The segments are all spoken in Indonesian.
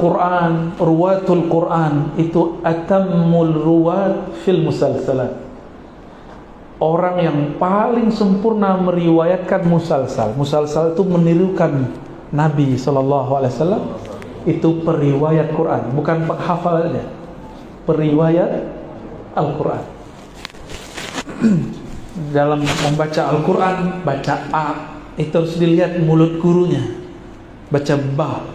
Quran, ruwatul Quran itu atammul ruwat fil musalsalat. Orang yang paling sempurna meriwayatkan musalsal. Musalsal itu menirukan Nabi SAW. Itu periwayat Quran, bukan penghafalnya, periwayat Al-Quran. Dalam membaca Al-Quran, baca A itu harus dilihat mulut gurunya. Baca Ba,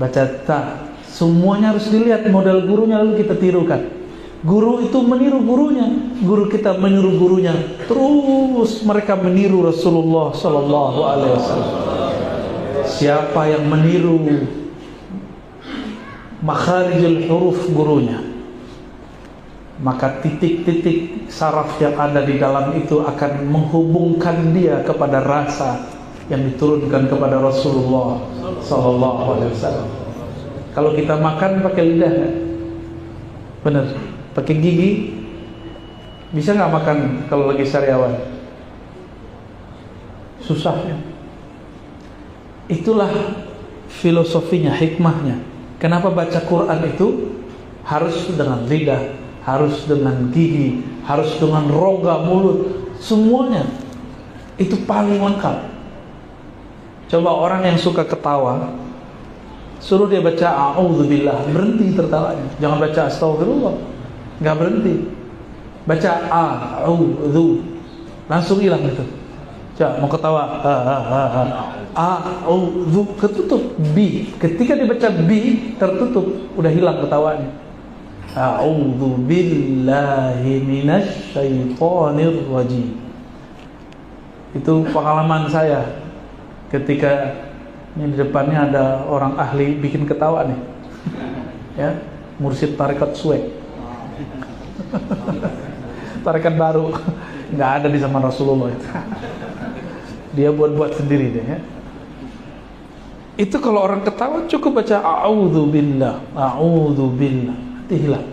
baca Ta, semuanya harus dilihat model gurunya, lalu kita tirukan. Guru itu meniru gurunya, guru kita meniru gurunya. Terus mereka meniru Rasulullah SAW. Siapa yang meniru makharijul huruf gurunya, maka titik-titik saraf yang ada di dalam itu akan menghubungkan dia kepada rasa yang diturunkan kepada Rasulullah SAW. Kalau kita makan pakai lidah, benar, pakai gigi, bisa nggak makan kalau lagi sariawan? Susah ya. Itulah filosofinya, hikmahnya. Kenapa baca Quran itu harus dengan lidah, harus dengan gigi, harus dengan rongga mulut, semuanya itu paling lengkap. Coba orang yang suka ketawa, suruh dia baca a'udzubillah, berhenti tertawanya. Jangan baca astagfirullah, nggak berhenti. Baca a'udzu, langsung hilang itu. Coba mau ketawa, a'udzu, ketutup. B, ketika dibaca B tertutup, udah hilang ketawanya. A'udzu billahi minasy syaithanir rajim. Itu pengalaman saya ketika ini di depannya ada orang ahli bikin ketawa nih, ya, mursyid tarekat Suwek, tarekat baru, nggak ada di zaman Rasulullah itu. Dia buat sendiri deh, ya. Itu kalau orang ketawa cukup baca a'udzubillah, nanti hilang.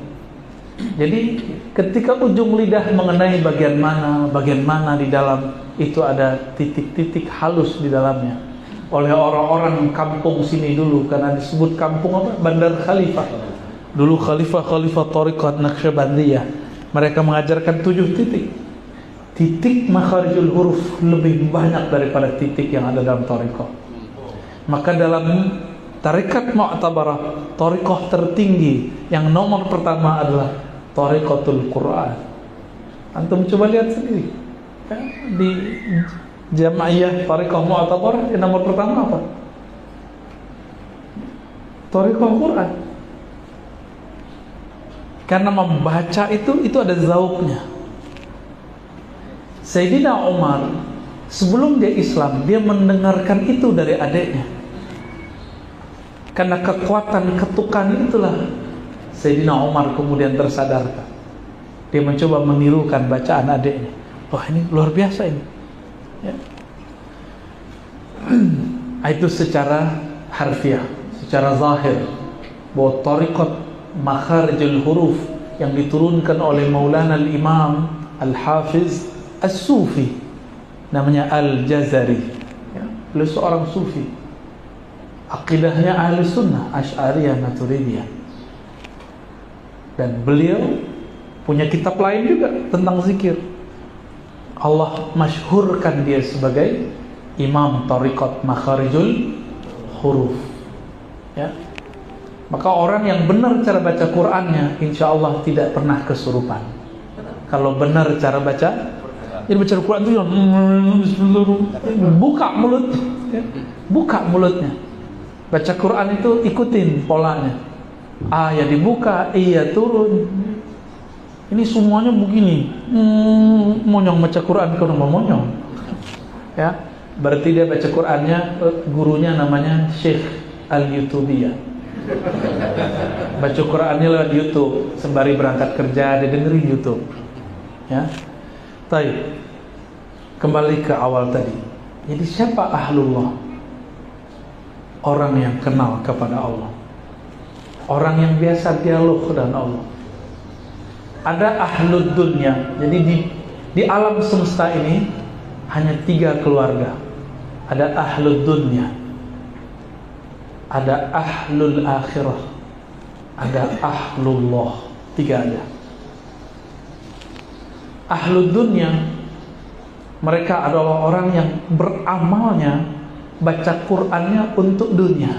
Jadi ketika ujung lidah mengenai bagian mana di dalam, itu ada titik-titik halus di dalamnya. Oleh orang-orang kampung sini dulu, karena disebut kampung apa? Bandar Khalifah. Dulu khalifah Thariqat Naqsyabandiyah. Mereka mengajarkan 7 titik. Titik makharijul huruf lebih banyak daripada titik yang ada dalam thariqah. Maka dalam tarekat mu'tabarah, thariqah tertinggi yang nomor pertama adalah thariqatul Quran. Antum coba lihat sendiri, kan? Di Jamaiyah Thariqah Mu'tabarah yang nomor pertama apa? Thariqah Quran. Karena membaca itu ada zauknya. Sayyidina Umar sebelum dia Islam, dia mendengarkan itu dari adiknya. Karena kekuatan ketukan itulah Sayyidina Umar kemudian tersadarkan. Dia mencoba menirukan bacaan adiknya. Wah, ini luar biasa ini, ya. Itu secara harfiah, secara zahir, bahwa thariqat makharijul huruf yang diturunkan oleh Maulana al-Imam Al-Hafiz As-Sufi, namanya Al-Jazari, ya. Beliau seorang sufi, akidahnya ahli sunnah, Asy'ariyah Maturidiyah. Dan beliau punya kitab lain juga tentang zikir. Allah masyhurkan dia sebagai Imam Thariqat Makharijul Huruf, ya. Maka orang yang benar cara baca Qur'annya, insya Allah tidak pernah kesurupan. Kalau benar cara baca, jadi baca Al-Quran itu yang buka mulut, ya. Buka mulutnya. Baca Quran itu ikutin polanya. Ya dibuka, iya turun. Ini semuanya begini. Monyong baca Quran kalau mau monyong, ya. Berarti dia baca Qurannya, gurunya namanya Syekh Al-Yutubiyah. Baca Qurannya lewat YouTube, sembari berangkat kerja dia dengerin YouTube, ya. Baik, kembali ke awal tadi. Jadi siapa ahlullah? Orang yang kenal kepada Allah, orang yang biasa dialog dengan Allah. Ada ahlud dunya. Jadi di alam semesta ini hanya 3 keluarga. Ada ahlud dunya, ada ahlul akhirah, ada ahlullah. 3 ada. Ahlul dunia, mereka adalah orang yang beramalnya, baca Qur'annya untuk dunia,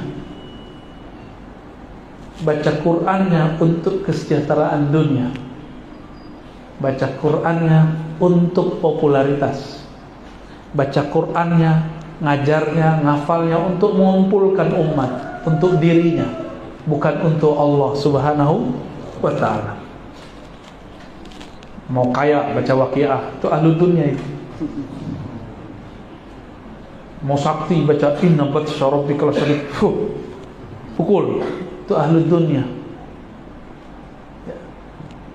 baca Qur'annya untuk kesejahteraan dunia, baca Qur'annya untuk popularitas, baca Qur'annya, ngajarnya, ngafalnya untuk mengumpulkan umat, untuk dirinya, bukan untuk Allah Subhanahu wa ta'ala. Mau kaya baca Waqiah, itu ahlu dunia itu. Mau sakti baca inna batsya rabbika lasyadid, pukul, itu ahlu dunia.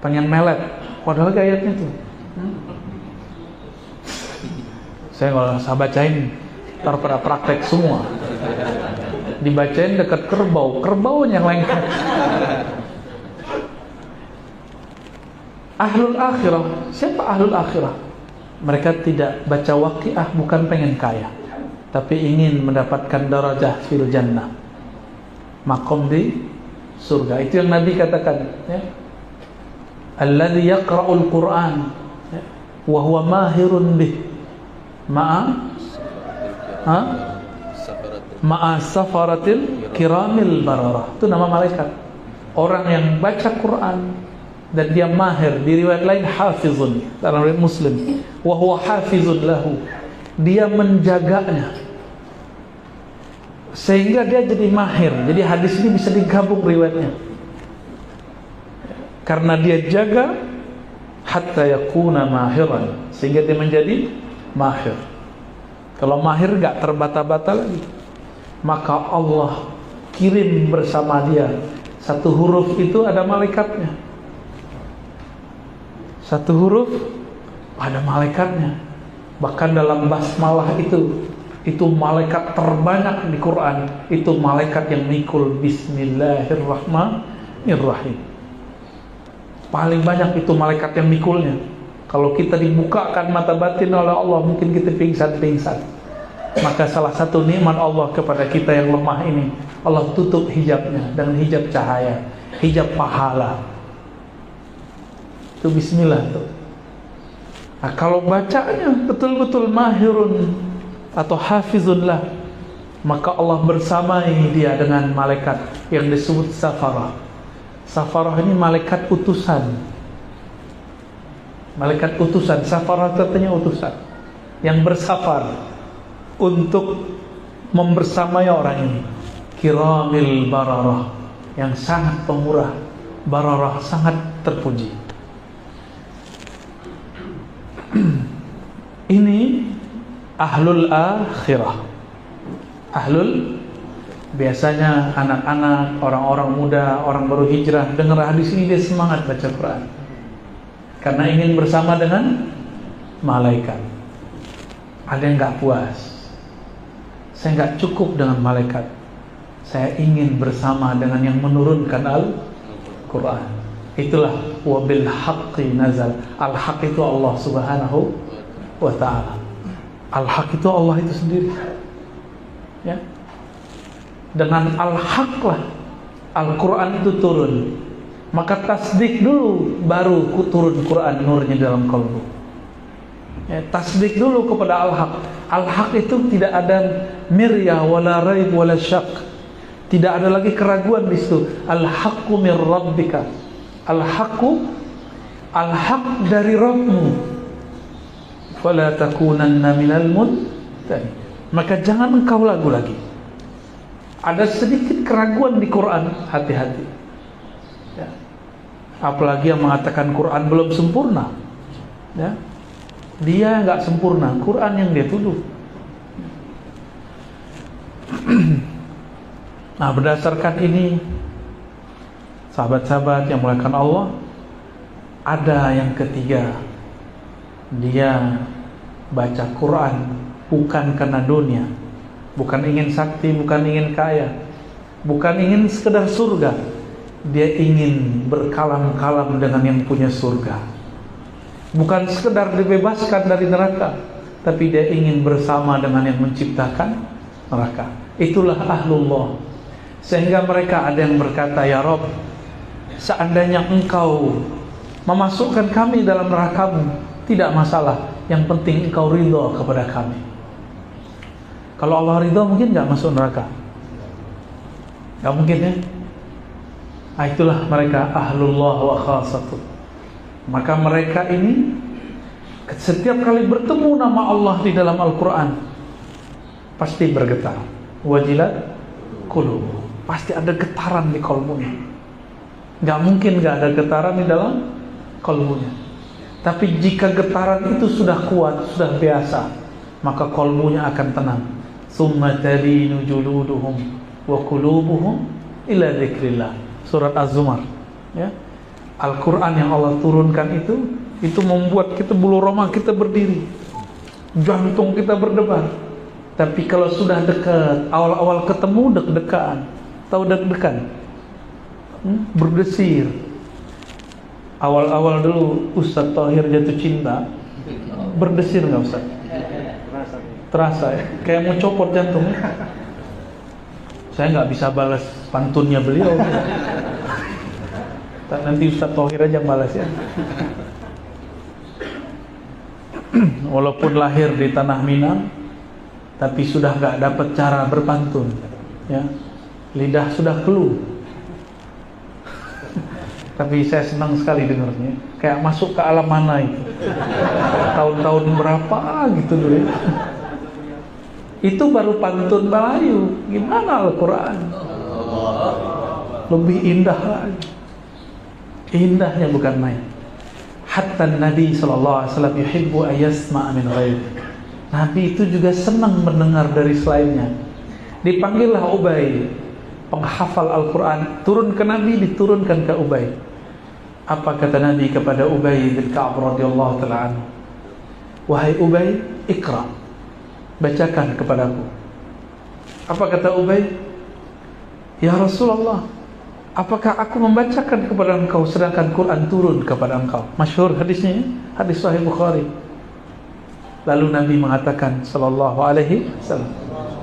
Pengen melet, padahal ayatnya tuh. Saya kalau saya bacain, ntar pada praktek semua. Dibacain dekat kerbau, kerbaunya yang lengket. Ahlul akhirah, siapa ahlul akhirah? Mereka tidak baca Waqiah bukan pengen kaya, tapi ingin mendapatkan darajah fil jannah, makom di surga. Itu yang Nabi katakan, ya. Alladzi yaqra'ul Qur'an wa huwa mahirun bih ma'a safaratil kiramil bararah. Itu nama malaikat. Orang yang baca Quran dan dia mahir, di riwayat lain hafizun, dalam riwayat Muslim, wa huwa hafizun lahu, dia menjaganya sehingga dia jadi mahir. Jadi hadis ini bisa digabung riwayatnya, karena dia jaga hatta yakuna mahiran, sehingga dia menjadi mahir. Kalau mahir gak terbata-bata lagi, maka Allah kirim bersama dia. Satu huruf itu ada malaikatnya. Satu huruf ada malaikatnya. Bahkan dalam basmalah itu malaikat terbanyak di Quran, itu malaikat yang mikul bismillahirrahmanirrahim. Paling banyak itu malaikat yang mikulnya. Kalau kita dibukakan mata batin oleh Allah, mungkin kita pingsan-pingsan. Maka salah satu nikmat Allah kepada kita yang lemah ini, Allah tutup hijabnya dengan hijab cahaya, hijab pahala. Itu bismillah tuh. Nah, kalau bacanya betul-betul mahirun atau hafizunlah, maka Allah bersamai dia dengan malaikat yang disebut safarah. Safarah ini malaikat utusan. Malaikat utusan, safarah artinya utusan, yang bersafar untuk membersamai orang ini. Kiramil bararah, yang sangat pemurah, bararah sangat terpuji. Ini ahlul akhirah. Ahlul, biasanya anak-anak, orang-orang muda, orang baru hijrah dengar hadis ini dia semangat baca Quran, karena ingin bersama dengan malaikat. Ada yang gak puas, saya gak cukup dengan malaikat, saya ingin bersama dengan yang menurunkan Al-Quran. Itulah wabil haqqi nazal. Al-haq itu Allah Subhanahu wa ta'ala. Al-haq itu Allah itu sendiri, ya. Dengan al-haq lah Al-Quran itu turun. Maka tasdik dulu, baru turun Quran nurnya dalam kalbu, ya. Tasdik dulu kepada al-haq. Al-haq itu tidak ada miryah wala raib wala syak. Tidak ada lagi keraguan di situ. Al-haqqu mir rabbika. Al-haqqu, al-haq dari Rabbmu. Fala takunanna minal mumtarin. Maka jangan engkau ragu lagi. Ada sedikit keraguan di Quran, hati-hati, ya. Apalagi yang mengatakan Quran belum sempurna, ya. Dia nggak sempurna, Quran yang dia tuduh. Nah, berdasarkan ini, sahabat-sahabat yang muliakan Allah, ada yang ketiga, dia baca Quran bukan karena dunia, bukan ingin sakti, bukan ingin kaya, bukan ingin sekedar surga. Dia ingin berkalam-kalam dengan yang punya surga. Bukan sekedar dibebaskan dari neraka, tapi dia ingin bersama dengan yang menciptakan neraka. Itulah ahlullah. Sehingga mereka ada yang berkata, ya Rob, seandainya engkau memasukkan kami dalam neraka-Mu, tidak masalah, yang penting engkau ridho kepada kami. Kalau Allah ridho mungkin gak masuk neraka? Gak mungkin ya. Nah, itulah mereka ahlullah wa khasatuh. Maka mereka ini setiap kali bertemu nama Allah di dalam Al-Quran pasti bergetar. Wajilat qulub, pasti ada getaran di kolbunya. Gak mungkin gak ada getaran di dalam kolbunya. Tapi jika getaran itu sudah kuat, sudah biasa, maka kolbunya akan tenang. Tsumma talinu juluduhum wa qulubuhum ila dzikrillah. Surat Az-Zumar, ya. Al-Quran yang Allah turunkan itu membuat kita bulu roma kita berdiri, jantung kita berdebar. Tapi kalau sudah dekat, awal-awal ketemu deg-degan, tahu deg-degan, berdesir. Awal-awal dulu Ustadz Thohir jatuh cinta, berdesir nggak Ustadz? Terasa ya, kayak mau copot jantungnya. Saya nggak bisa balas pantunnya beliau. Nanti Ustadz Thohir aja balas ya. Walaupun lahir di tanah Minang, tapi sudah nggak dapat cara berpantun, ya. Lidah sudah keluh. Tapi saya senang sekali dengarnya, kayak masuk ke alam mana itu. Tahun-tahun berapa gitu dulu ya. Itu baru pantun Melayu. Gimana Al-Quran? Lebih indah lagi. Indahnya bukan main. Hatta Nabi SAW yuhibbu ayasma' min ghairi. Nabi itu juga senang mendengar dari selainnya. Dipanggillah Ubay, penghafal Al-Quran. Turun ke Nabi, diturunkan ke Ubay. Apa kata Nabi kepada Ubay bin Ka'ab radhiyallahu ta'ala anhu? Wahai Ubay, ikra, bacakan kepadaku. Apa kata Ubay? Ya Rasulullah, apakah aku membacakan kepada engkau sedangkan Quran turun kepada engkau? Masyhur hadisnya, hadis Sahih Bukhari. Lalu Nabi mengatakan sallallahu alaihi wasallam,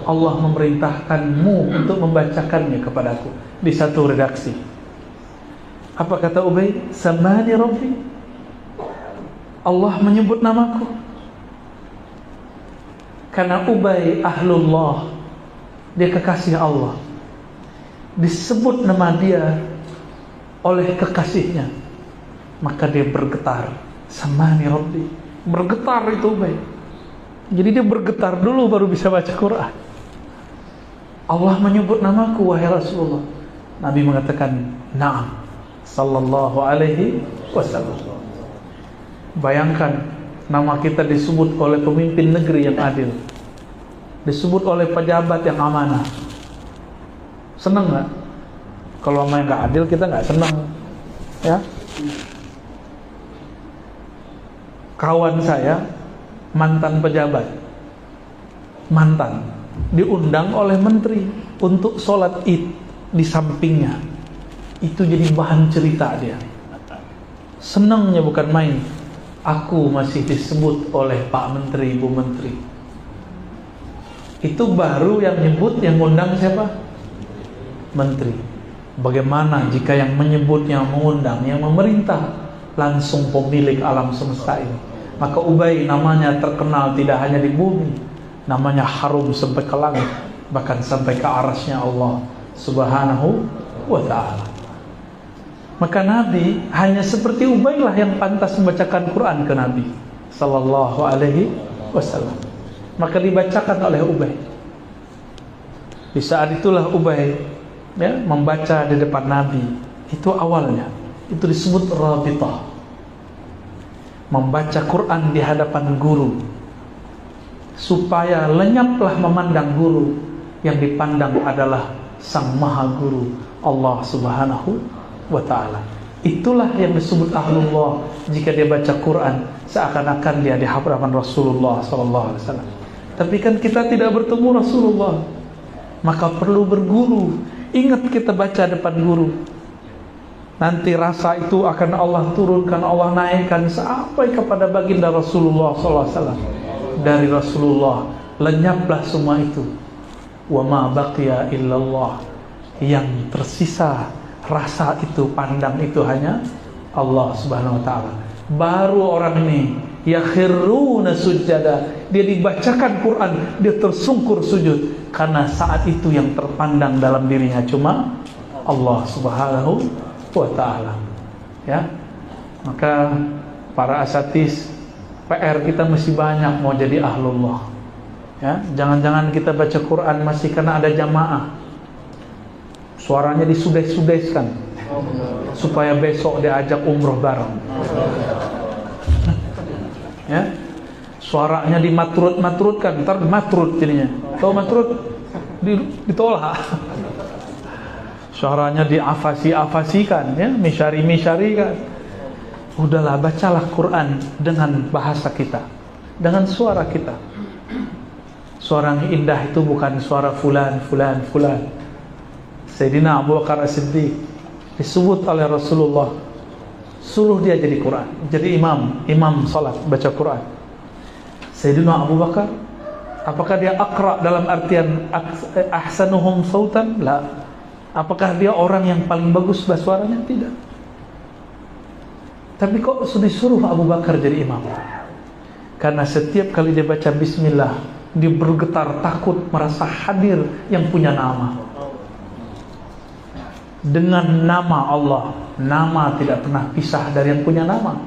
Allah memerintahkanmu untuk membacakannya kepadaku di satu redaksi. Apa kata Ubay? Samani Rabbi, Allah menyebut namaku. Karena Ubay ahlullah, dia kekasih Allah, disebut nama dia oleh kekasihnya, maka dia bergetar. Samani Rabbi, bergetar itu Ubay. Jadi dia bergetar dulu baru bisa baca Quran. Allah menyebut namaku wahai Rasulullah. Nabi mengatakan na'am sallallahu alaihi wasallam. Bayangkan, nama kita disebut oleh pemimpin negeri yang adil, disebut oleh pejabat yang amanah. Senang nggak? Kalau sama yang nggak adil kita nggak senang, ya. Kawan saya mantan pejabat, diundang oleh menteri untuk sholat id di sampingnya. Itu jadi bahan cerita dia. Senangnya bukan main. Aku masih disebut oleh Pak Menteri, Bu Menteri. Itu baru yang nyebut, yang ngundang siapa? Menteri. Bagaimana jika yang menyebut, yang mengundang, yang memerintah langsung pemilik alam semesta ini? Maka Ubay namanya terkenal tidak hanya di bumi, namanya harum sampai ke langit, bahkan sampai ke arasnya Allah Subhanahu wa ta'ala. Maka Nabi hanya seperti Ubay lah yang pantas membacakan Quran ke Nabi sallallahu alaihi wasallam. Maka dibacakan oleh Ubay. Di saat itulah Ubay, ya, membaca di depan Nabi. Itu awalnya, itu disebut rabitah. Membaca Quran di hadapan guru, supaya lenyaplah memandang guru. Yang dipandang adalah Sang Maha Guru, Allah Subhanahu wa ta'ala. Itulah yang disebut ahlullah. Jika dia baca Quran seakan-akan dia di hadapan Rasulullah SAW. Tapi kan kita tidak bertemu Rasulullah, maka perlu berguru. Ingat kita baca depan guru, nanti rasa itu akan Allah turunkan, Allah naikkan sampai kepada baginda Rasulullah SAW. Dari Rasulullah lenyaplah semua itu. Wa ma baqiya illallah. yang tersisa rasa itu, pandang itu hanya Allah Subhanahu wa taala. Baru orang ini yakhiruna sujada, dia dibacakan Quran, dia tersungkur sujud karena saat itu yang terpandang dalam dirinya cuma Allah Subhanahu wa taala. Ya. Maka para asatidz, PR kita masih banyak mau jadi ahlullah. Ya, jangan-jangan kita baca Quran masih karena ada jamaah. Suaranya disudes-sudeskan supaya besok diajak umroh bareng. Ya. Suaranya dimatrut-matrutkan, ntar matrut jadinya. Tahu matrut? Ditolak. Suaranya diafasi-afasikan, ya, misyari-misyarikan. Udahlah, bacalah Quran dengan bahasa kita, dengan suara kita. Suara yang indah itu bukan suara fulan. Sayyidina Abu Bakar As-Siddiq disebut oleh Rasulullah, suruh dia jadi Quran, jadi imam salat baca Quran. Sayyidina Abu Bakar, apakah dia aqra dalam artian ahsanuhum sautan? La. Apakah dia orang yang paling bagus suaranya? Tidak. Tapi kok disuruh Abu Bakar jadi imam? Karena setiap kali dia baca bismillah, dia bergetar takut merasa hadir yang punya nama. Dengan nama Allah, nama tidak pernah pisah dari yang punya nama.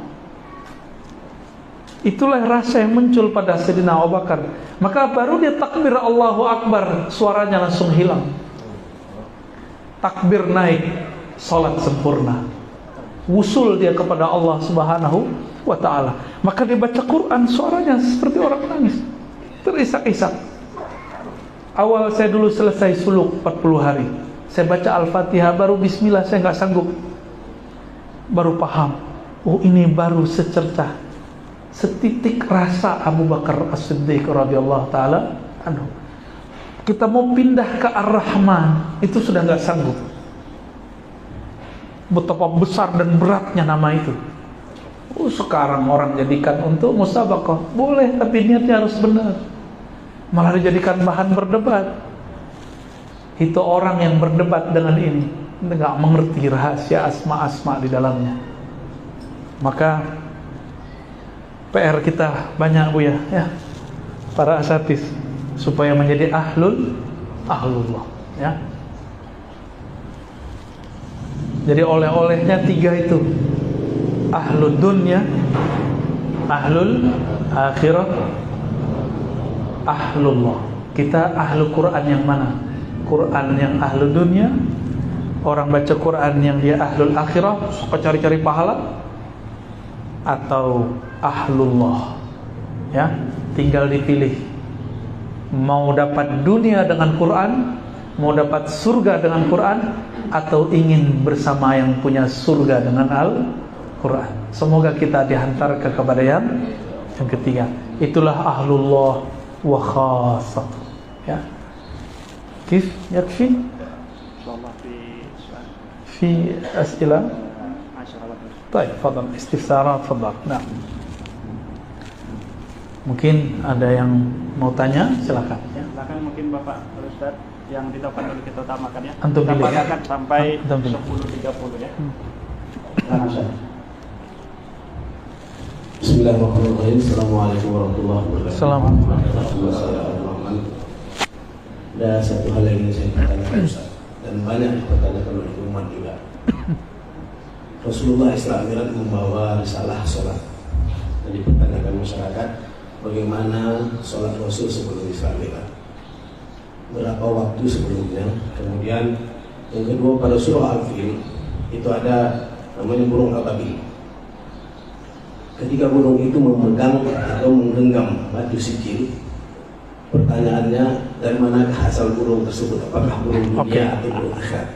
Itulah rasa yang muncul pada Sayyidina Abu Bakar. Maka baru dia takbir Allahu Akbar, suaranya langsung hilang. Takbir naik, salat sempurna. Wusul dia kepada Allah Subhanahu wa taala. Maka dia baca Quran, suaranya seperti orang menangis, terisak-isak. Awal saya dulu selesai suluk 40 hari, saya baca Al-Fatihah, baru bismillah saya nggak sanggup. Baru paham, oh ini baru secercah, setitik rasa Abu Bakar As-Siddiq radhiyallahu taala anhu. Kita mau pindah ke Ar-Rahman, itu sudah nggak sanggup. Betapa besar dan beratnya nama itu. Oh, sekarang orang jadikan untuk musabaqah, boleh, tapi niatnya harus benar. Malah dijadikan bahan berdebat. Itu orang yang berdebat dengan ini nggak mengerti rahasia asma-asma di dalamnya. Maka PR kita banyak, Bu, ya, para asatidz, supaya menjadi ahlullah, ya. Jadi oleh-olehnya 3 itu: ahlud dunya, ahlul akhirah, ahlullah. Kita ahlu Quran yang mana? Quran yang ahlu dunya, orang baca Quran yang dia ahlul akhirah, suka cari-cari pahala, atau ahlullah, ya. Tinggal dipilih, mau dapat dunia dengan Quran, mau dapat surga dengan Quran, atau ingin bersama yang punya surga dengan Al-Quran. Semoga kita dihantar kepada yang ketiga. Itulah ahlullah wa khassah, ya. Kif yakfi fi as'ilah. Baik, fadhal istifsarat, fadhal. Nah, mungkin ada yang mau tanya, silakan, ya. Silakan, mungkin Bapak Ustaz yang di depan dulu kita utamakan, ya. Antum kita pilih, padakan sampai 10.30, ya. Bismillahirrahmanirrahim. Assalamualaikum warahmatullahi wabarakatuh. Assalamualaikum. Ada satu hal yang ingin saya katakan, Ustaz, dan banyak dipertanyakan oleh umat juga. Rasulullah Isra Mi'raj membawa risalah sholat, dan dipertanyakan masyarakat bagaimana sholat Rasul sebelum Isra Mi'raj, berapa waktu sebelumnya. Kemudian yang kedua, pada surah Al-Fil itu ada namanya burung ababil. Ketika burung itu memegang atau menggenggam batu sijil, pertanyaannya, dari manakah asal burung tersebut? Apakah burung dunia atau burung akhirat?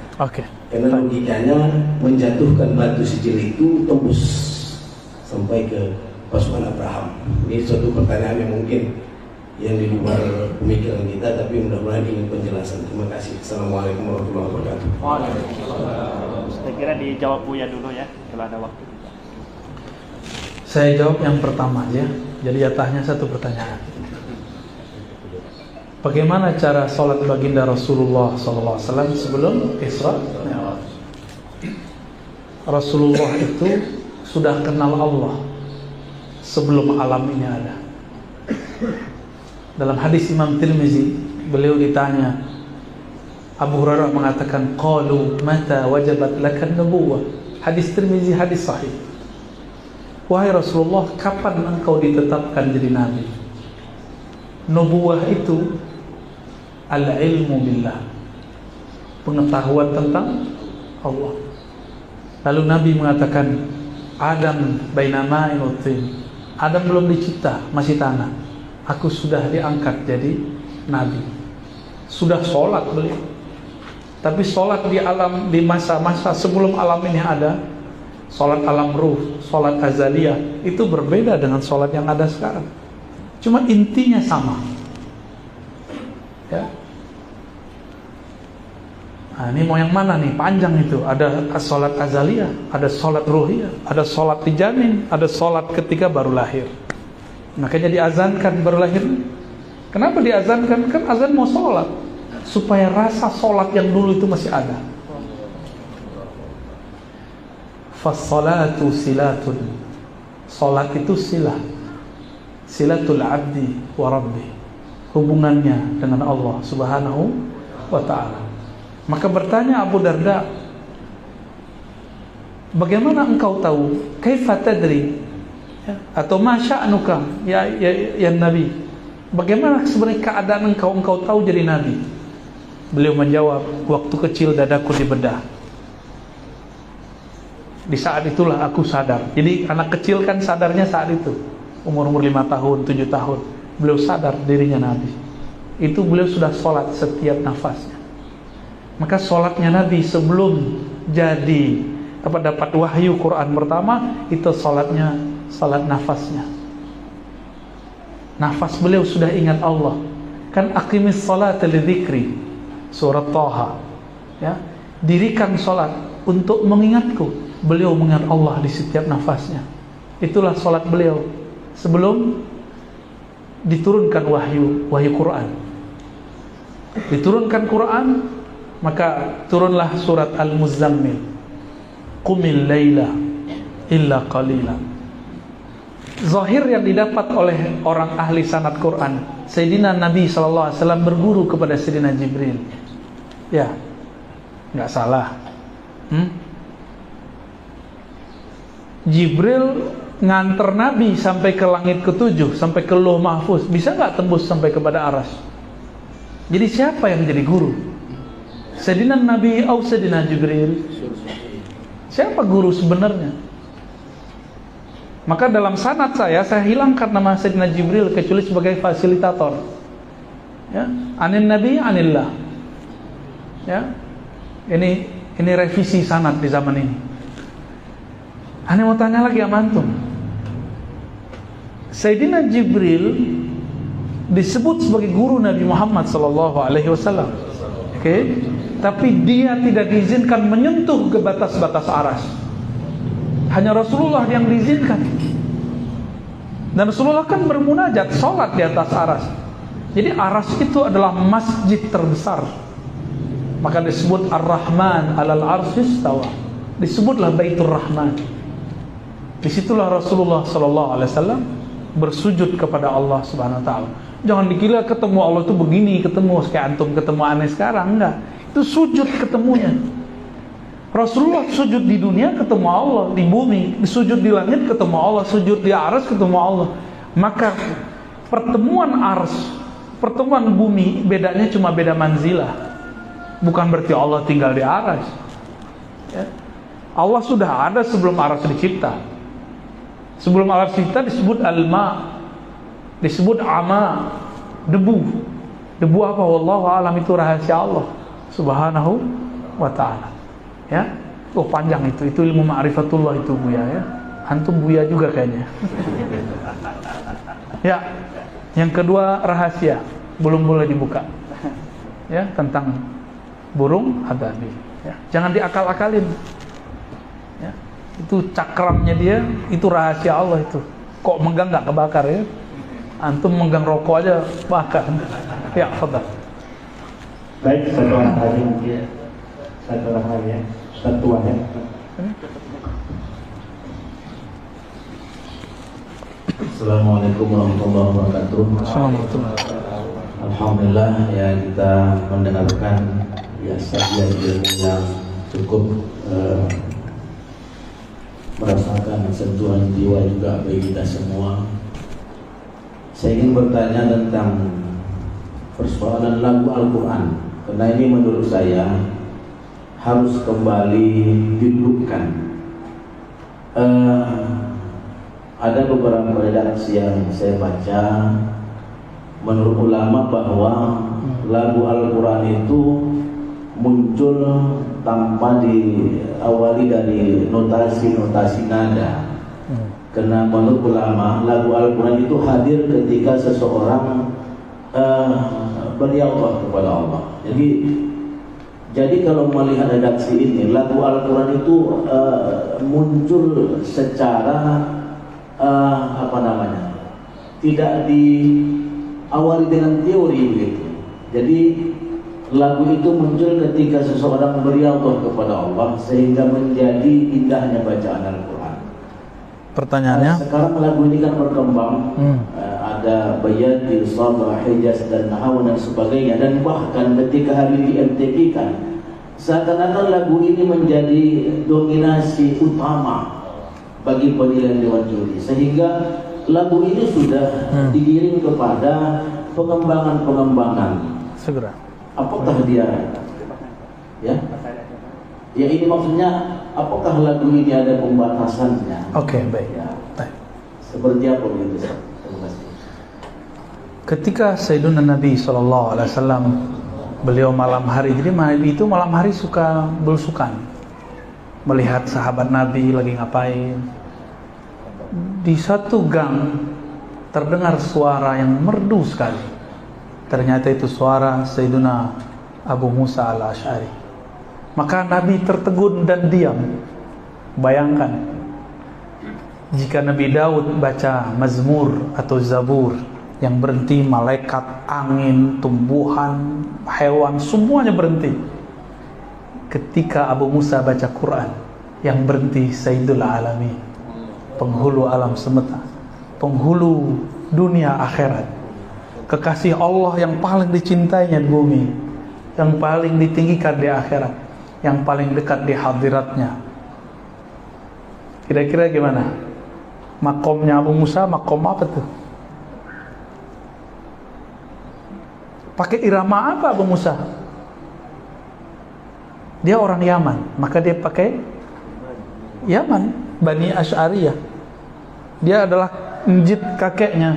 Karena logikanya menjatuhkan batu sijil itu tembus sampai ke pasukan Abraham. Ini suatu pertanyaan yang mungkin yang di luar pemikiran kita, tapi mudah-mudahan ingin penjelasan. Terima kasih. Assalamualaikum warahmatullahi wabarakatuh. Waalaikumsalam. Saya kira dijawab Buya dulu, ya, kalau ada waktu. Saya jawab yang pertama aja. Jadi jatahnya satu pertanyaan. bagaimana cara sholat baginda Rasulullah SAW sebelum Isra Mi'raj. Rasulullah itu sudah kenal Allah sebelum alam ini ada. Dalam hadis Imam Tirmizi, beliau ditanya, Abu Hurairah mengatakan, qalu mata wajabat lakan nubuwah. Hadis Tirmizi, hadis sahih. Wahai Rasulullah, kapan engkau ditetapkan jadi nabi? Nubuwah itu al-ilmu billah, pengetahuan tentang Allah. Lalu Nabi mengatakan, Adam baina ma'in wa tin. Adam belum dicipta, masih tanah. Aku sudah diangkat jadi nabi. Sudah sholat beliau. Tapi sholat di alam, di masa-masa sebelum alam ini ada, sholat alam ruh, sholat azaliyah, itu berbeda dengan sholat yang ada sekarang. Cuma intinya sama. Ya. Nah, ini mau yang mana nih? Panjang itu. Ada sholat azaliyah, ada sholat ruhiyah, ada sholat dijamin, ada sholat ketika baru lahir. Makanya diazankan baru lahir. Kenapa diazankan? Kan azan mau sholat, supaya rasa sholat yang dulu itu masih ada. Fassalatu silatun. Sholat itu silah, silatul abdi wa rabbi, hubungannya dengan Allah subhanahu wa ta'ala. Maka bertanya Abu Darda, bagaimana engkau tahu? Kaifa tadri? Ya, atau ma sya'nuka ya Nabi? Bagaimana sebenarnya keadaan engkau tahu jadi nabi? Beliau menjawab, waktu kecil dadaku dibedah. Di saat itulah aku sadar. Jadi anak kecil kan sadarnya saat itu, umur 5 tahun, 7 tahun. Beliau sadar dirinya nabi. Itu beliau sudah sholat setiap nafasnya. Maka sholatnya Nabi sebelum jadi dapat wahyu Quran pertama, itu sholatnya sholat nafasnya. Nafas beliau sudah ingat Allah. Kan aqimis sholata lidzikri, surat Thaha. Ya, dirikan sholat untuk mengingatku. Beliau mengingat Allah di setiap nafasnya. Itulah sholat beliau sebelum diturunkan wahyu Quran. Diturunkan Quran, maka turunlah surat Al-Muzammil, Qumil laila illa qalila. Zahir yang didapat oleh orang ahli sanad Quran, Sayyidina Nabi SAW berguru kepada Sayyidina Jibril. Ya, nggak salah. Jibril nganter Nabi sampai ke langit ke-7, sampai ke Lauh Mahfuz. Bisa nggak tembus sampai kepada Aras? Jadi siapa yang jadi guru? Sayyidina Nabi atau Sayyidina Jibril? Siapa guru sebenarnya? Maka dalam sanad saya hilangkan nama Sayyidina Jibril kecuali sebagai fasilitator. Ya, anin Nabi anillah. Ya, ini revisi sanad di zaman ini. Ane mau tanya lagi sama antum. Sayyidina Jibril disebut sebagai guru Nabi Muhammad SAW. Oke? Tapi dia tidak diizinkan menyentuh ke batas-batas aras. Hanya Rasulullah yang diizinkan. Dan Rasulullah kan bermunajat, sholat di atas aras. Jadi aras itu adalah masjid terbesar. Maka disebut Ar-Rahman alal arsyis istawa. Disebutlah Baitur Rahman. Disitulah Rasulullah SAW bersujud kepada Allah Subhanahu Wa Taala. Jangan dikira ketemu Allah itu begini, ketemu kayak antum ketemu aneh sekarang, enggak. Itu sujud ketemunya. Rasulullah sujud di dunia ketemu Allah, di bumi, sujud di langit ketemu Allah, sujud di aras ketemu Allah. Maka pertemuan aras, pertemuan bumi, bedanya cuma beda manzilah. Bukan berarti Allah tinggal di aras. Ya. Allah sudah ada sebelum aras dicipta. Sebelum aras dicipta disebut al-ma, disebut ama, debu. Debu apa? Wallahu a'lam, itu rahasia Allah Subhanahu wa ta'ala. Ya, panjang itu ilmu ma'rifatullah itu Buya ya. Antum Buya juga kayaknya. Ya, yang kedua rahasia, belum boleh dibuka. Ya, tentang burung ababil. Ya, jangan diakal-akalin. Ya, itu cakramnya dia, itu rahasia Allah itu. Kok megang nggak kebakar ya? Antum megang rokok aja bakar. Ya, fadhal. Baik, satu orang lagi mungkin. Satu orang lagi ya. Satu ya. Assalamualaikum warahmatullahi wabarakatuh. Assalamualaikum. Alhamdulillah ya, kita mendengarkan ya sajian ilmu yang cukup merasakan sentuhan jiwa juga bagi kita semua. Saya ingin bertanya tentang persoalan lagu Al-Quran, karena ini menurut saya harus kembali didudukkan. Ada beberapa redaksi yang saya baca, menurut ulama bahwa lagu Al-Quran itu muncul tanpa diawali dari notasi-notasi nada. Karena menurut ulama lagu Al-Quran itu hadir ketika seseorang beribadah kepada Allah. Jadi kalau melihat redaksi ini, lagu Al-Quran itu muncul secara tidak diawali dengan teori begitu. Jadi lagu itu muncul ketika seseorang beribadah kepada Allah sehingga menjadi indahnya bacaan Al-Quran. Pertanyaannya, sekarang lagu ini kan berkembang, ada Bayati, Sabah, Hijaz dan Nahaw dan sebagainya, dan bahkan ketika hari di MTV kan seakan-akan lagu ini menjadi dominasi utama bagi penilaian Dewan Juri, sehingga lagu ini sudah digiring kepada pengembangan segera. Apakah dia ya ini maksudnya apakah lagu ini ada pembatasannya? Oke, baik. Ya. Seperti apa begitu? Terima kasih. Ketika Sayyiduna Nabi SAW beliau malam hari, jadi Nabi itu malam hari suka belusukan, melihat sahabat Nabi lagi ngapain. Di satu gang terdengar suara yang merdu sekali. Ternyata itu suara Sayyiduna Abu Musa al-Ash'ari. Maka Nabi tertegun dan diam. Bayangkan jika Nabi Daud baca Mazmur atau Zabur, yang berhenti malaikat, angin, tumbuhan, hewan, semuanya berhenti. Ketika Abu Musa baca Quran, yang berhenti Sayyidul Alamin, penghulu alam semesta, penghulu dunia akhirat, kekasih Allah yang paling dicintainya di bumi, yang paling ditinggikan di akhirat, yang paling dekat di hadiratnya. Kira-kira gimana? Makomnya Abu Musa, makom apa tuh? Pakai irama apa Abu Musa? Dia orang Yaman, maka dia pakai Yaman, Bani Asy'ariyah. Dia adalah njit kakeknya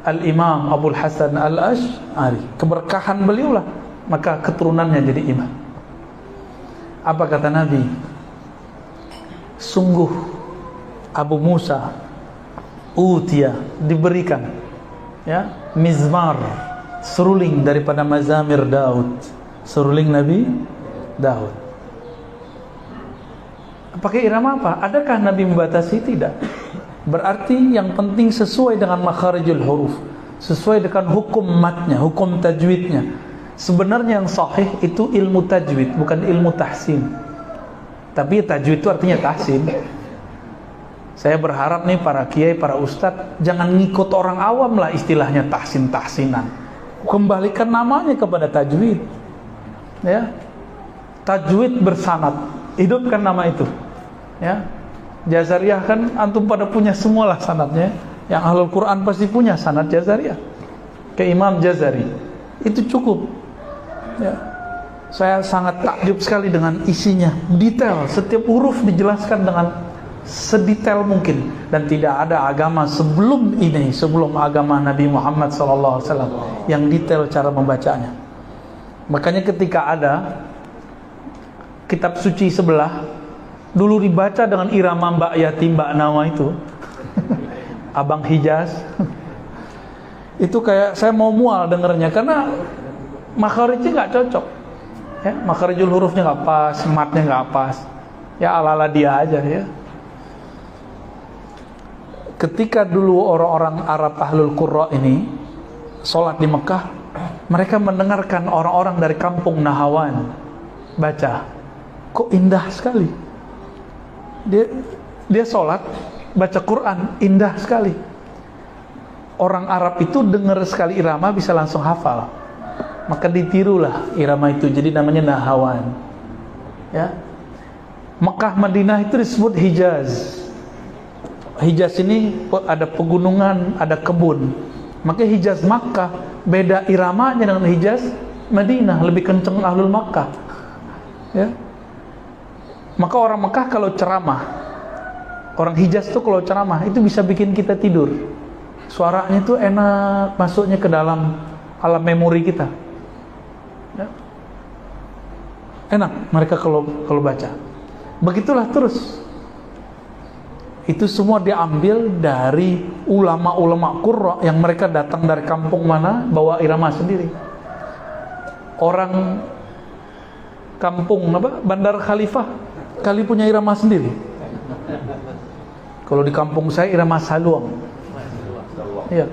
Al-Imam Abul Hasan Al-Ash'ari. Keberkahan beliau lah, maka keturunannya jadi imam. Apa kata Nabi? Sungguh Abu Musa utia, diberikan ya mizmar, seruling daripada mazamir Daud, seruling Nabi Daud. Pakai irama apa? Adakah Nabi membatasi? Tidak. Berarti yang penting sesuai dengan makharijul huruf, sesuai dengan hukum matnya, hukum tajwidnya. Sebenarnya yang sahih itu ilmu tajwid, bukan ilmu tahsin. Tapi tajwid itu artinya tahsin. Saya berharap nih para kiai, para ustadz jangan ngikut orang awam lah istilahnya tahsin-tahsinan. Kembalikan namanya kepada tajwid. Ya. Tajwid bersanad, hidupkan nama itu. Ya. Jazariyah kan antum pada punya semualah sanadnya. Yang ahlul Quran pasti punya sanad Jazariyah. Ke Imam Jazari. Itu cukup. Ya. Saya sangat takjub sekali dengan isinya, detail, setiap huruf dijelaskan dengan sedetail mungkin, dan tidak ada agama sebelum ini, sebelum agama Nabi Muhammad SAW yang detail cara membacanya. Makanya ketika ada kitab suci sebelah dulu dibaca dengan irama Mbak Yati, Mbak Nawa itu Abang Hijaz itu kayak saya mau mual dengernya, karena makharijnya nggak cocok ya, makharijul hurufnya nggak pas, matnya nggak pas ya, ala-ala dia aja ya. Ketika dulu orang-orang Arab ahlul Qurra ini sholat di Mekah, Mereka mendengarkan orang-orang dari kampung Nahawan baca, kok indah sekali. Dia sholat, baca Quran, indah sekali. Orang Arab itu dengar sekali irama bisa langsung hafal. Maka ditirulah irama itu, jadi namanya Nahawan. Ya. Mekah Madinah itu disebut Hijaz. Hijaz ini ada pegunungan, ada kebun. Maka Hijaz Makkah beda iramanya dengan Hijaz Madinah, lebih kenceng ahlul Makkah. Ya. Maka orang Mekah kalau ceramah, orang Hijaz itu kalau ceramah itu bisa bikin kita tidur. Suaranya itu enak, masuknya ke dalam alam memori kita. Ya. Enak mereka kalau baca. Begitulah terus. Itu semua diambil dari ulama-ulama qurra yang mereka datang dari kampung mana bawa irama sendiri. Orang kampung Bandar Khalifah kali punya irama sendiri. Kalau di kampung saya irama saluang. Ya.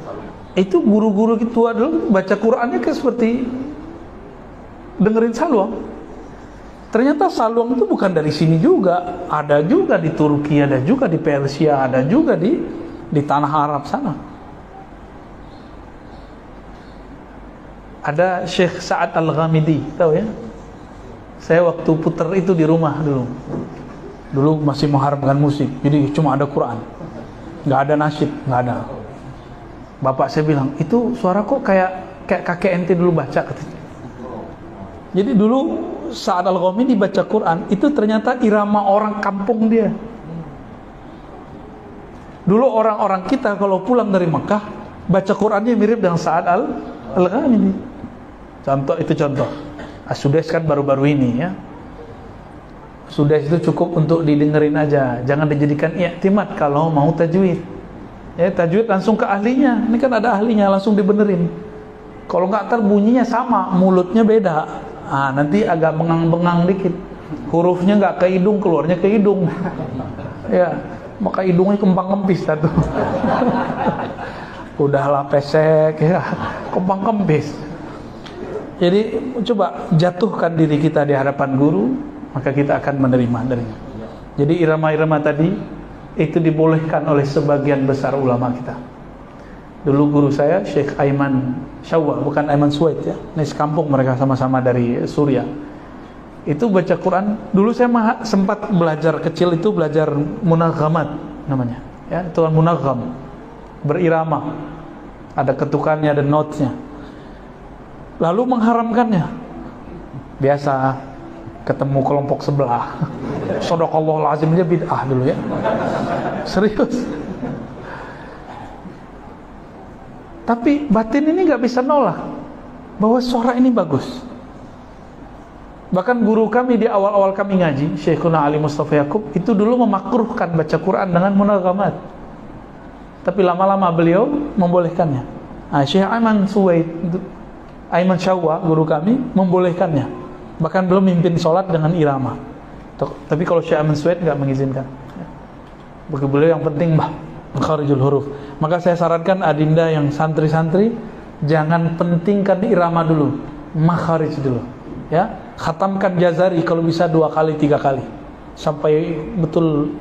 Itu guru-guru tua dulu baca Qur'annya kayak seperti dengerin saluang. Ternyata saluang itu bukan dari sini juga, ada juga di Turki, ada juga di Persia, ada juga di tanah Arab sana. Ada Syekh Sa'ad Al-Ghamidi, tahu ya? Saya waktu puter itu di rumah dulu masih mengharamkan musik, jadi cuma ada Quran, nggak ada nasyid, nggak ada. Bapak saya bilang, itu suara kok kayak kakek ente dulu baca katanya. Jadi dulu Sa'ad Al-Ghamidi baca Quran itu ternyata irama orang kampung dia. Dulu orang-orang kita kalau pulang dari Mekah baca Qurannya mirip dengan Sa'ad Al-Ghamidi. Contoh. As-Sudais kan baru-baru ini ya. Sudais itu cukup untuk didengerin aja, jangan dijadikan i'timad kalau mau tajwid. Ya, tajwid langsung ke ahlinya. Ini kan ada ahlinya, langsung dibenerin. Kalau nggak terbunyinya sama, mulutnya beda. Nanti agak bengang-bengang dikit. Hurufnya nggak ke hidung, keluarnya ke hidung. Ya, maka hidungnya kembang-kempis satu. Udahlah pesek ya, kembang-kempis. Jadi coba jatuhkan diri kita di hadapan guru, maka kita akan menerima darinya. Jadi irama-irama tadi itu dibolehkan oleh sebagian besar ulama kita. Dulu guru saya Syekh Aiman Syawwa, bukan Aiman Suwaid ya. Ini sekampung mereka sama-sama dari Suriah. Itu baca Quran. Dulu saya sempat belajar kecil itu belajar munaghamat namanya. Ya, itu munagham. Berirama. Ada ketukannya, ada notesnya. Lalu mengharamkannya. Biasa ketemu kelompok sebelah. Shadaqallahul azim aja bid'ah dulu ya. Serius. Tapi batin ini nggak bisa nolak bahwa suara ini bagus. Bahkan guru kami di awal-awal kami ngaji, Syekhuna Ali Mustafa Yaqub, itu dulu memakruhkan baca Quran dengan munaghamat. Tapi lama-lama beliau membolehkannya. Syekh Aiman Syawwa, guru kami, membolehkannya. Bahkan belum mimpin sholat dengan irama. Tapi kalau Syekh Aiman Suwaid nggak mengizinkan. Bagi beliau yang penting makharijul huruf. Maka saya sarankan adinda yang santri-santri jangan pentingkan irama dulu, makharij dulu. Ya, khatamkan Jazari kalau bisa 2 kali 3 kali sampai betul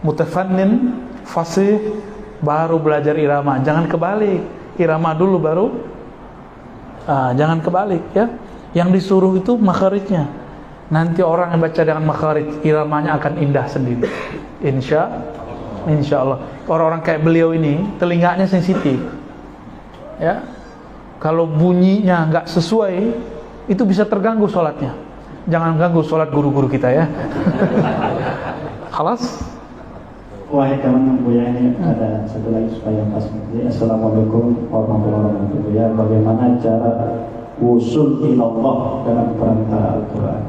mutafannin fasih, baru belajar irama. Jangan kebalik, irama dulu baru. Jangan kebalik ya. Yang disuruh itu makharijnya. Nanti orang yang baca dengan makharij, iramanya akan indah sendiri. Insya Allah. Orang-orang kayak beliau ini telinganya sensitif. Ya. Kalau bunyinya nggak sesuai, itu bisa terganggu sholatnya. Jangan ganggu sholat guru-guru kita ya. Khalas. Wahai kawan Buya, ini ada satu lagi supaya pas. Assalamualaikum warahmatullahi wabarakatuh. Ya, bagaimana cara wusul ilallah dalam perantara Al-Quran?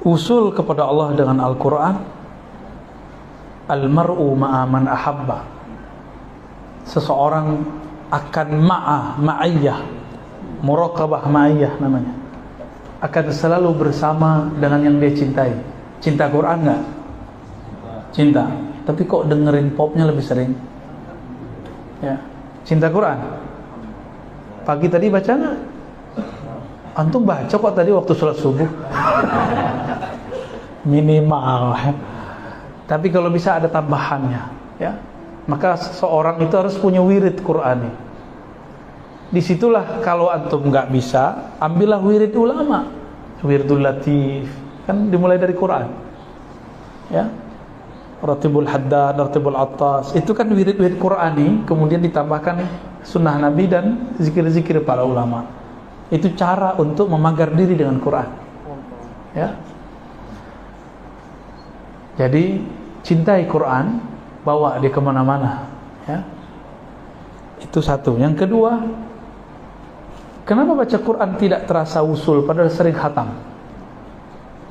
Usul kepada Allah dengan Al-Quran. Al-mar'u ma'a man ahabba. Seseorang akan ma'iyah, muraqabah ma'iyah namanya. Akan selalu bersama dengan yang dia cintai. Cinta Quran enggak? Cinta. Tapi kok dengerin popnya lebih sering? Ya. Cinta Quran? Pagi tadi baca nggak? Antum baca kok tadi waktu sholat subuh? Minimal. Tapi kalau bisa ada tambahannya, ya. Maka seorang itu harus punya wirid Qur'ani. Disitulah kalau antum nggak bisa, ambillah wirid ulama, wiridul latif, kan dimulai dari Quran, ya. Ratibul Haddad, Ratibul Attas, itu kan wirid-wirid Qur'ani, kemudian ditambahkan sunnah Nabi dan zikir-zikir para ulama. Itu cara untuk memagar diri dengan Quran, ya. Jadi cintai Quran, bawa dia kemana-mana, ya. Itu satu. Yang kedua, kenapa baca Quran tidak terasa usul padahal sering khatam?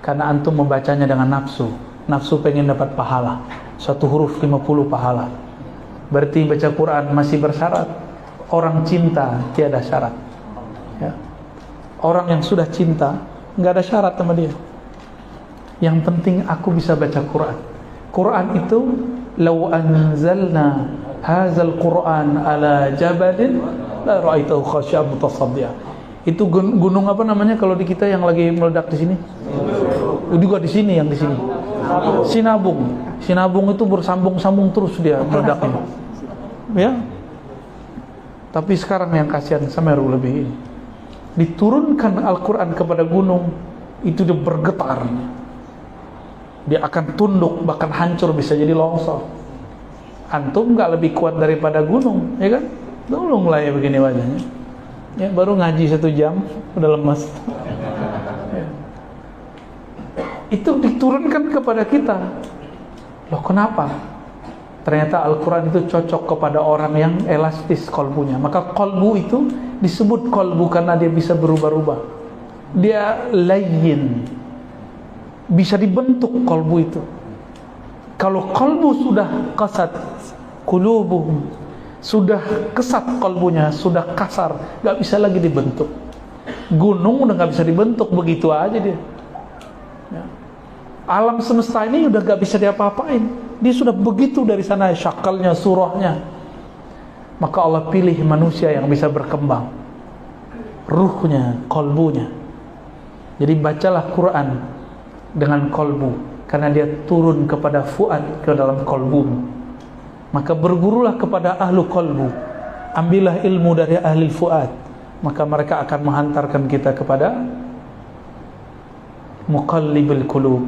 Karena antum membacanya dengan nafsu. Nafsu pengen dapat pahala. Satu huruf 50 pahala. Berarti baca Quran masih bersyarat. Orang cinta tiada syarat, ya. Orang yang sudah cinta nggak ada syarat sama dia. Yang penting aku bisa baca Quran. Quran itu law anzalna hadzal Quran ala jabalin la ra'aitahu khashi'an mutasaddian. Itu gunung apa namanya kalau di kita yang lagi meledak di sini? Juga di sini, yang di sini. Sinabung. Sinabung itu bersambung-sambung terus dia meledaknya. Ya. Tapi sekarang yang kasihan Semeru lebih ini. Diturunkan Al-Quran kepada gunung, itu dia bergetar. Dia akan tunduk, bahkan hancur, bisa jadi longsor. Antum nggak lebih kuat daripada gunung, ya kan? Tolonglah ya begini wajahnya. Ya, baru ngaji 1 jam udah lemas. Ya. Itu diturunkan kepada kita. Loh kenapa? Ternyata Al-Quran itu cocok kepada orang yang elastis kolbunya. Maka kolbu itu disebut kolbu karena dia bisa berubah-ubah. Dia layyin, bisa dibentuk kolbu itu. Kalau kolbu sudah kasat, qulubuhum, sudah kesat kolbunya, sudah kasar, gak bisa lagi dibentuk. Gunung udah gak bisa dibentuk, begitu aja dia, ya. Alam semesta ini udah gak bisa diapa-apain. Dia sudah begitu dari sana, syakalnya, surahnya. Maka Allah pilih manusia yang bisa berkembang, ruhnya, kolbunya. Jadi bacalah Quran dengan kolbu, karena dia turun kepada fuad, ke dalam kolbumu. Maka bergurulah kepada ahlu kolbu, ambillah ilmu dari ahli fuad, maka mereka akan menghantarkan kita kepada muqallibul qulub,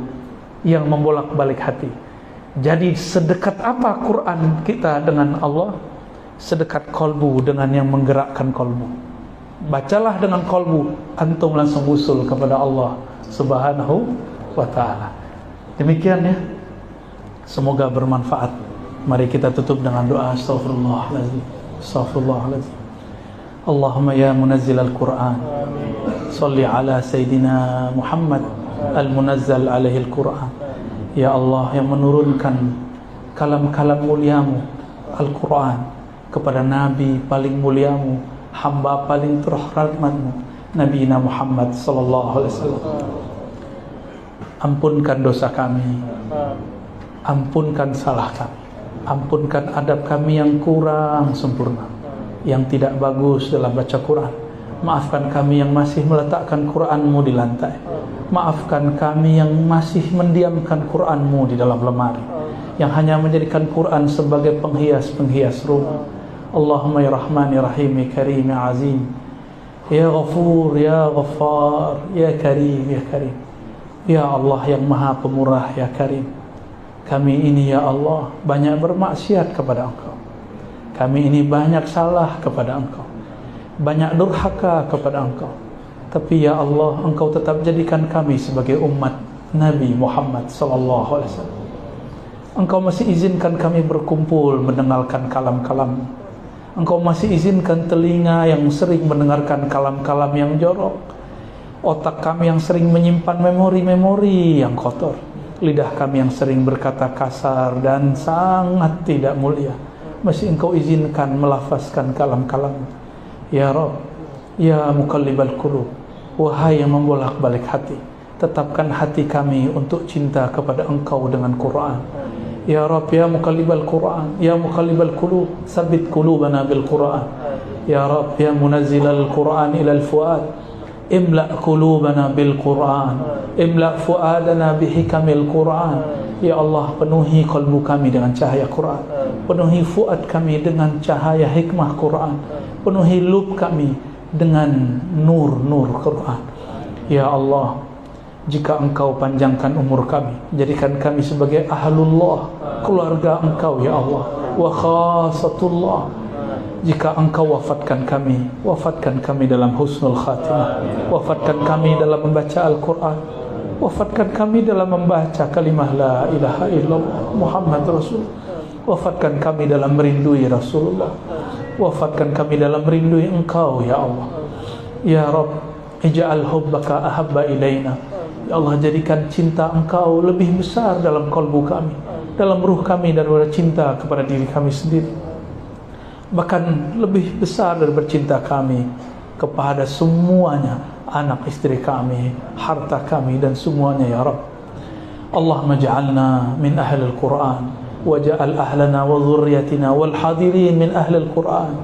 yang membolak-balik hati. Jadi sedekat apa Quran kita dengan Allah, sedekat kolbu dengan yang menggerakkan kolbu. Bacalah dengan kolbu, antum langsung usul kepada Allah Subhanahu wa ta'ala. Demikian ya. Semoga bermanfaat. Mari kita tutup dengan doa. Astaghfirullahaladzim, astaghfirullahaladzim. Allahumma ya munazzil al-Quran, salli ala Sayyidina Muhammad al-munazzal alaihi al-Quran. Ya Allah yang menurunkan kalam-kalam muliamu Al-Quran kepada Nabi paling muliamu, hamba paling terhormatmu, Nabi Muhammad sallallahu alaihi wasallam. Ampunkan dosa kami, ampunkan salah kami, ampunkan adab kami yang kurang sempurna, yang tidak bagus dalam baca Quran. Maafkan kami yang masih meletakkan Quran-Mu di lantai. Maafkan kami yang masih mendiamkan Quran-Mu di dalam lemari, yang hanya menjadikan Quran sebagai penghias-penghias rumah. Allahumma ya Rahman ya Rahim ya Karim ya Azim, ya Ghafur ya Ghaffar, ya Karim ya Karim. Ya Allah yang Maha Pemurah ya Karim. Kami ini ya Allah banyak bermaksiat kepada Engkau. Kami ini banyak salah kepada Engkau, banyak durhaka kepada Engkau. Tapi ya Allah, Engkau tetap jadikan kami sebagai umat Nabi Muhammad sallallahu alaihi wasallam. Engkau masih izinkan kami berkumpul mendengarkan kalam-kalam. Engkau masih izinkan telinga yang sering mendengarkan kalam-kalam yang jorok, otak kami yang sering menyimpan memori-memori yang kotor, lidah kami yang sering berkata kasar dan sangat tidak mulia, masih Engkau izinkan melafazkan kalam-kalam. Ya Rabb, ya muqallibal qulub, wahai yang membolak-balik hati, tetapkan hati kami untuk cinta kepada Engkau dengan Quran. Ya Rabb, ya muqallibal Quran, ya muqallibal qulub, tsabbit qulubana bil Quran. Ya Rabb, ya munazzilal Qur'an ilal fuad, imla' qulubana bil Qur'an, imla' fuadana bihikamil Qur'an. Ya Allah, penuhi kalbu kami dengan cahaya Qur'an, penuhi fuad kami dengan cahaya hikmah Qur'an, penuhi lub kami dengan nur-nur Qur'an. Ya Allah, jika Engkau panjangkan umur kami, jadikan kami sebagai ahlullah, keluarga Engkau ya Allah, wa khasatullah. Jika Engkau wafatkan kami dalam husnul khatimah, wafatkan kami dalam membaca Al-Quran, wafatkan kami dalam membaca kalimah la ilaha illallah Muhammad Rasul, wafatkan kami dalam merindui Rasulullah, wafatkan kami dalam merindui Engkau ya Allah. Ya Rabb, ij'al hubbaka ahabba ilaina. Ya Allah, jadikan cinta Engkau lebih besar dalam kalbu kami, dalam ruh kami, daripada cinta kepada diri kami sendiri. Bahkan lebih besar daripada cinta kami kepada semuanya, anak istri kami, harta kami, dan semuanya ya Rabb. Allahumma ja'alna min ahli al-Quran, waja'al ahlana wa dhurriyyatina wal hadirin min ahli al-Quran.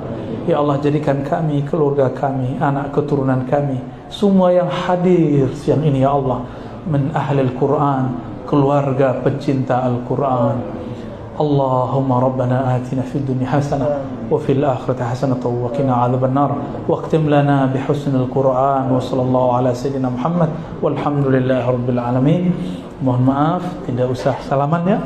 Ya Allah, jadikan kami, keluarga kami, anak keturunan kami, semua yang hadir siang ini ya Allah, min ahli al-Quran, keluarga pencinta Al-Quran. Allahumma rabbana atina fid dunya hasanah wa fil akhirati hasanah wa qina adzaban nar waqtim lana bi husnil Qur'an wa sallallahu ala sayyidina Muhammad walhamdulillahi rabbil alamin. Mohon maaf tidak usah salaman ya.